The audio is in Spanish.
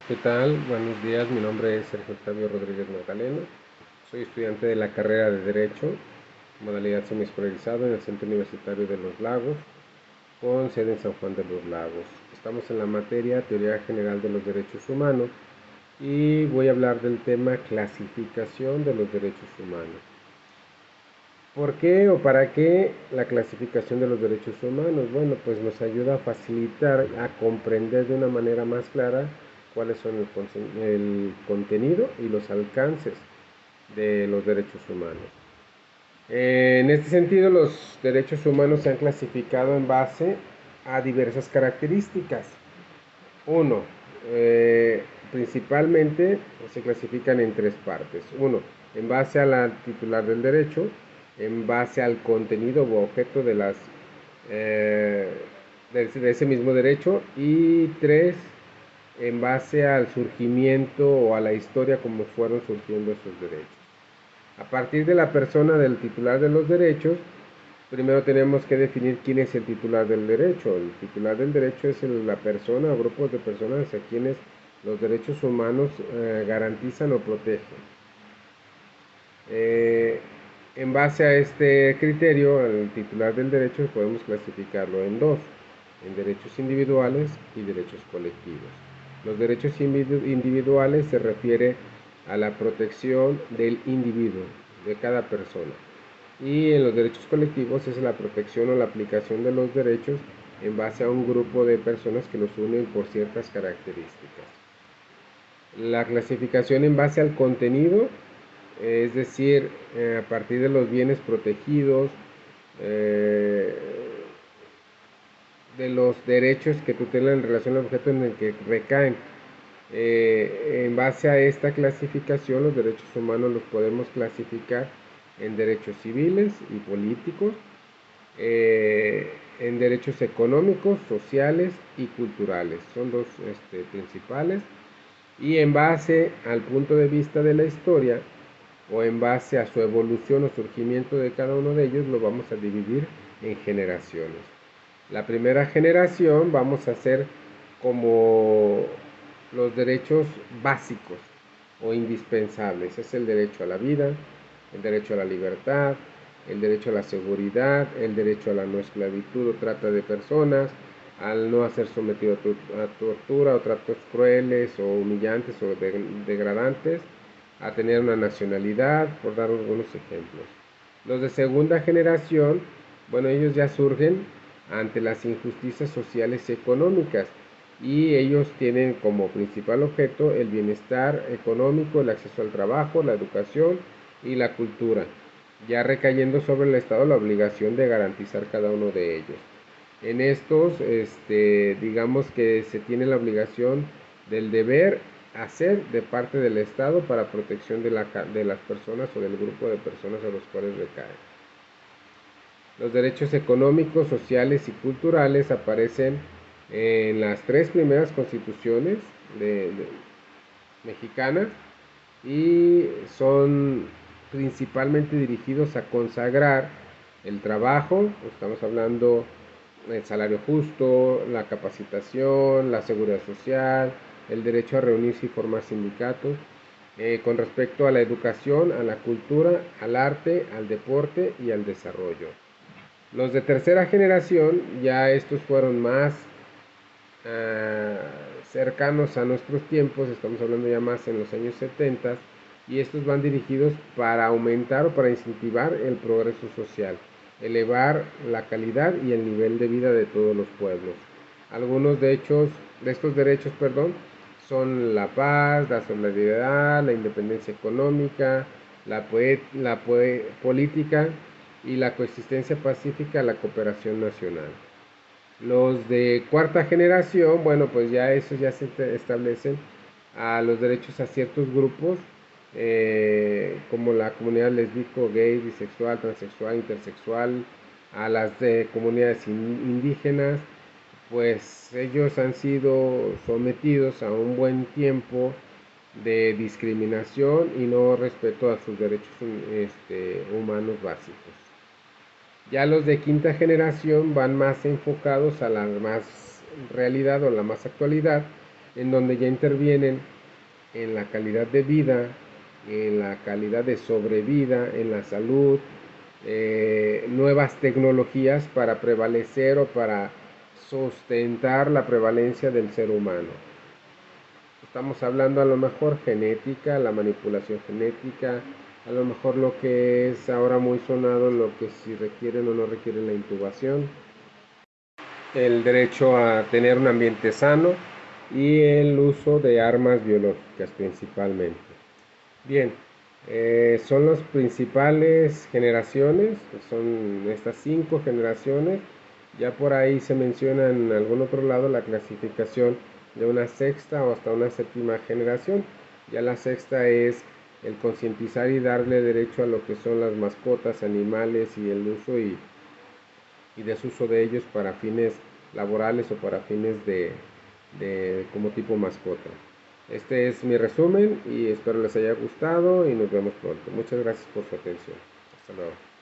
¿Qué tal? Buenos días, mi nombre es Sergio Octavio Rodríguez Magdaleno. Soy estudiante de la carrera de Derecho, modalidad semiescolarizado en el Centro Universitario de Los Lagos, con sede en San Juan de los Lagos. Estamos en la materia Teoría General de los Derechos Humanos y voy a hablar del tema clasificación de los derechos humanos. ¿Por qué o para qué la clasificación de los derechos humanos? Bueno, pues nos ayuda a facilitar, a comprender de una manera más clara cuáles son el contenido y los alcances de los derechos humanos. En este sentido, los derechos humanos se han clasificado en base a diversas características. Uno, principalmente se clasifican en tres partes. Uno, en base a la titular del derecho, en base al contenido o objeto eh, de ese mismo derecho. Y tres, en base al surgimiento o a la historia como fueron surgiendo esos derechos. A partir de la persona del titular de los derechos, primero tenemos que definir quién es el titular del derecho. El titular del derecho es la persona o grupos de personas a quienes los derechos humanos garantizan o protegen. Eh, en base a este criterio, el titular del derecho podemos clasificarlo en dos, en derechos individuales y derechos colectivos. Los derechos individuales se refiere a la protección del individuo, de cada persona. Y en los derechos colectivos es la protección o la aplicación de los derechos en base a un grupo de personas que los unen por ciertas características. La clasificación en base al contenido, es decir, a partir de los bienes protegidos, eh, de los derechos que tutelan en relación al objeto en el que recaen. En base a esta clasificación, los derechos humanos los podemos clasificar en derechos civiles y políticos, en derechos económicos, sociales y culturales. Son dos principales. Y en base al punto de vista de la historia, o en base a su evolución o surgimiento de cada uno de ellos, lo vamos a dividir en generaciones. La primera generación vamos a hacer como los derechos básicos o indispensables. Es el derecho a la vida, el derecho a la libertad, el derecho a la seguridad, el derecho a la no esclavitud o trata de personas, al no ser sometido a tortura o tratos crueles o humillantes o degradantes, a tener una nacionalidad, por dar algunos ejemplos. Los de segunda generación, bueno, ellos ya surgen ante las injusticias sociales y económicas y ellos tienen como principal objeto el bienestar económico, el acceso al trabajo, la educación y la cultura, ya recayendo sobre el Estado la obligación de garantizar cada uno de ellos. En estos, digamos que se tiene la obligación del deber hacer de parte del Estado para protección de las personas o del grupo de personas a los cuales recae. Los derechos económicos, sociales y culturales aparecen en las tres primeras constituciones mexicanas y son principalmente dirigidos a consagrar el trabajo, estamos hablando del salario justo, la capacitación, la seguridad social, el derecho a reunirse y formar sindicatos, con respecto a la educación, a la cultura, al arte, al deporte y al desarrollo. Los de tercera generación, ya estos fueron más uh, cercanos a nuestros tiempos, estamos hablando ya más en los años 70, y estos van dirigidos para aumentar o para incentivar el progreso social, elevar la calidad y el nivel de vida de todos los pueblos. Algunos de estos derechos, son la paz, la solidaridad, la independencia económica, la política y la coexistencia pacífica, la cooperación nacional. Los de cuarta generación, bueno, pues ya esos ya se establecen a los derechos a ciertos grupos, como la comunidad lésbico, gay, bisexual, transexual, intersexual, a las de comunidades indígenas, pues ellos han sido sometidos a un buen tiempo de discriminación y no respeto a sus derechos humanos básicos. Ya los de quinta generación van más enfocados a la más realidad o la más actualidad en donde ya intervienen en la calidad de vida, en la calidad de sobrevida, en la salud, nuevas tecnologías para prevalecer o para sustentar la prevalencia del ser humano. Estamos hablando a lo mejor genética, la manipulación genética, a lo mejor lo que es ahora muy sonado, lo que si requieren o no requieren la intubación, el derecho a tener un ambiente sano y el uso de armas biológicas principalmente. Bien, son las principales generaciones, son estas 5 generaciones. Ya por ahí se menciona en algún otro lado la clasificación de una sexta o hasta una séptima generación. Ya la sexta es el concientizar y darle derecho a lo que son las mascotas, animales y el uso y desuso de ellos para fines laborales o para fines de como tipo mascota. Este es mi resumen y espero les haya gustado y nos vemos pronto. Muchas gracias por su atención. Hasta luego.